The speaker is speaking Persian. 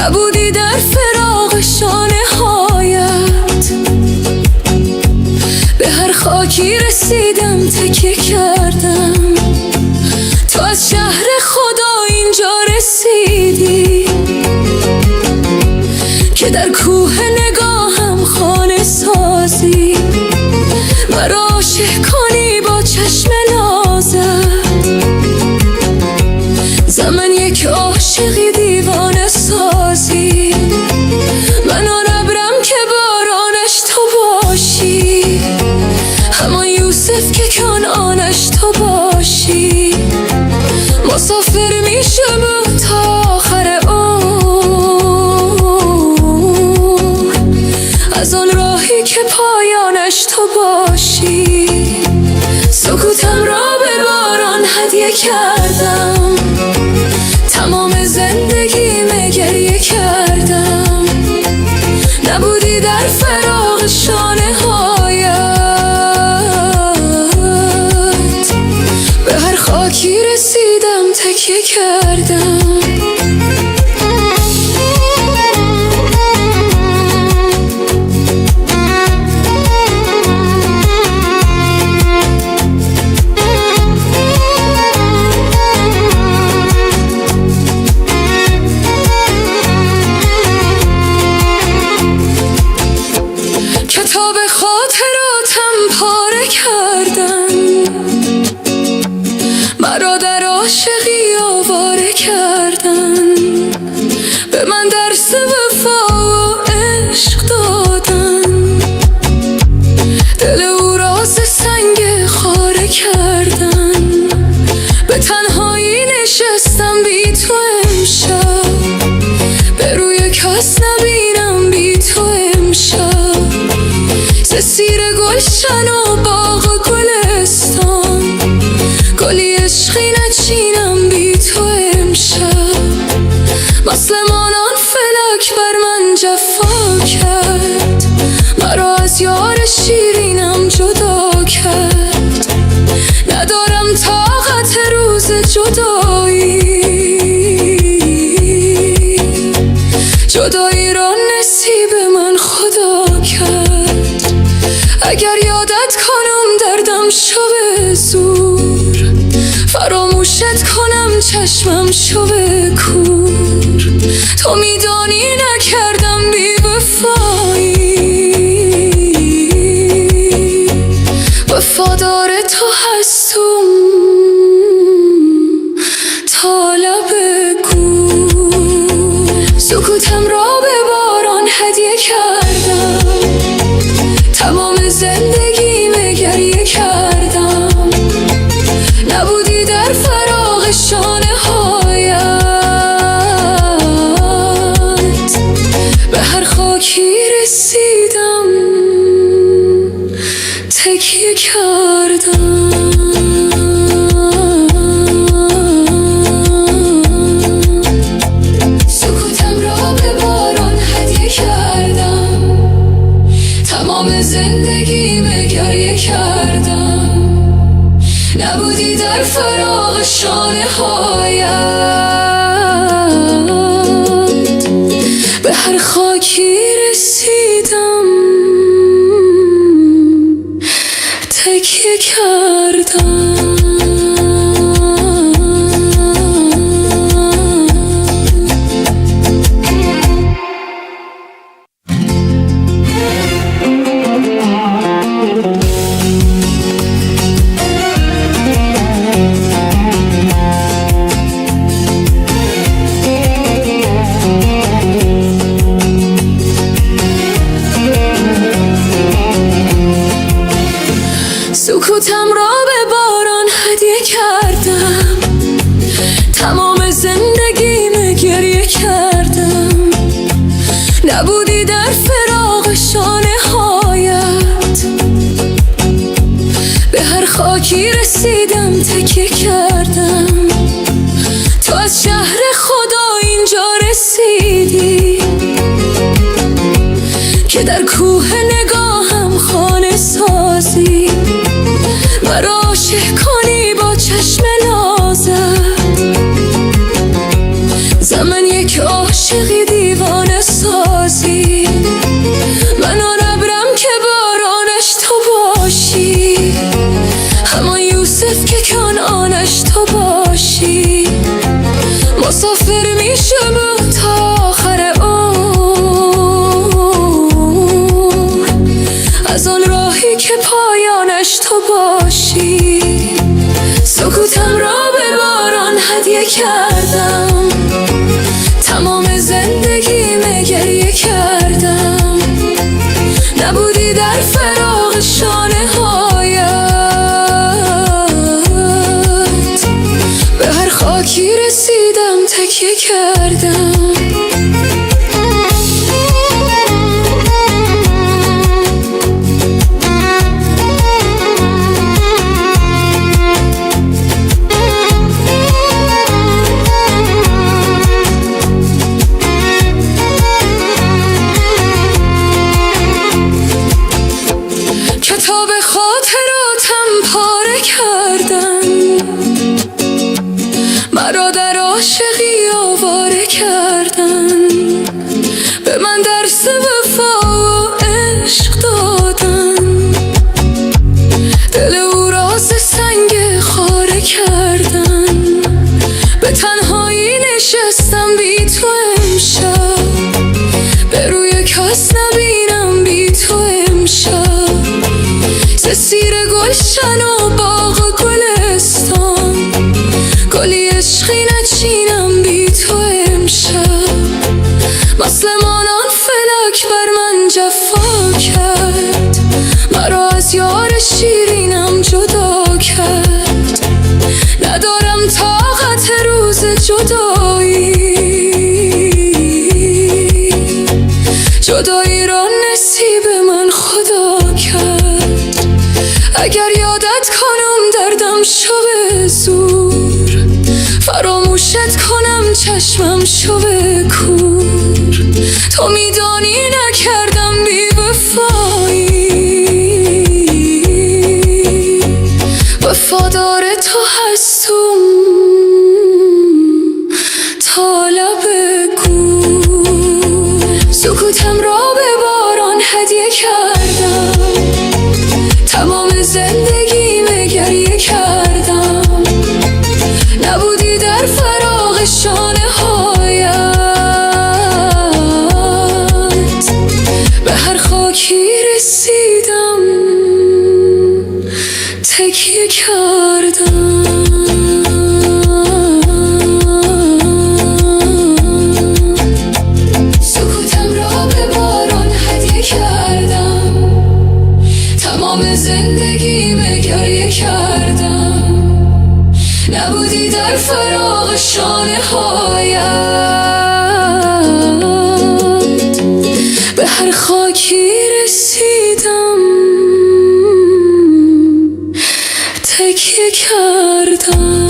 نبودی در فراق شانه هایت. به هر خاکی رسیدم تکیه کردم، تو از شهر خدا اینجا رسیدی که در کوه نگاهم خانه سازی. مرا عاشق کنی با چشم نازت، زمن یک عاشقی دیوانه سازی. من آن ابرم که بارانش تو باشی، همان یوسف که کنعانش تو باشی. مسافر میشم تا آخر عمر، از آن راهی که پایانش تو باشی. سکوتم را به باران هدیه کردم، تمام زندگیم گریه کردم. نبودی در فراق شانه هایت، به هر خاکی رسیدم تکیه کردم. کتاب خاطراتم پاره کردن، مرا در عاشقی آواره کردن. به من درس وفا و عشق دادن، دل او را ز سنگ خاره کردن. به تنهایی نشستم بی تو امشب، به روی کس نبینم بی تو امشب. سیر گلشن و باغ و گلستان، گلی عشقی نچینم بی تو امشب. مثل مانان فلک بر من جفا کرد، مرا از یار شیرینم جدا کرد. ندارم طاقت روز جدایی، جدایی را نصیب من خدا کرد. اگر یادت کنم دردم شو به زور، فراموشت کنم چشمم شو به کور. تو میدانی نکردم بی وفایی، وفادار تو هستم تا لب گور. سکوتم را به باران هدیه کردم، تمام زندگیم گریه کردم. نبودی در فراق شانه هایت، به هر خاکی رسیدم تکیه کردم. سکوتم را به باران هدیه کردم، تمام زندگیم گریه کردم. نبودی در فراق شانه هایت، به هر خاکی رسیدم تکیه کردم. سکوتم را به باران هدیه کردم، تمام زندگیم گریه کردم. نبودی در فراق شانه هایت، به هر خاکی رسیدم تکیه کردم. تو از شهر خدا اینجا رسیدی که در کوه نگاهم خانه سازی. مرا عاشق کنی با چشم نازت، زمن یک عاشقی دیوانه رسیدم تکیه کردم. کتاب خاطراتم پاره کردن، مرا در عاشقی آواره کردن. به من درس وفا و عشق دادن، دل او را ز سنگ خاره کردن. به تنهایی نشستم بی تو امشب، به روی کس نبینم بی تو امشب. ز سیر گلشن و باغ و گلستان، گلی عشقی نچینم بی تو امشب. مثل مانان فلک بر من جفا کرد، مرا از یار شیرینم جدا کرد. ندارم طاقت روز جدایی، جدایی را نصیب من خدا کرد. اگر یادت کنم دردم شو به زور، فراموشت کنم چشمم شو به کور. تو میدانی نکردم بی وفایی، وفادار تو هستم تا لب گور. سکوتم را به باران هدیه کردم، تمام زندگیم گریه کردم. نبودی در فراق شانه هایت، به هر خاکی رسیدم تکیه کردم. سکوتم را به باران هدیه کردم، تمام زندگیم گریه کردم. نبودی در فراق شانه هایت، به هر خاکی رسیدم تکیه کردم.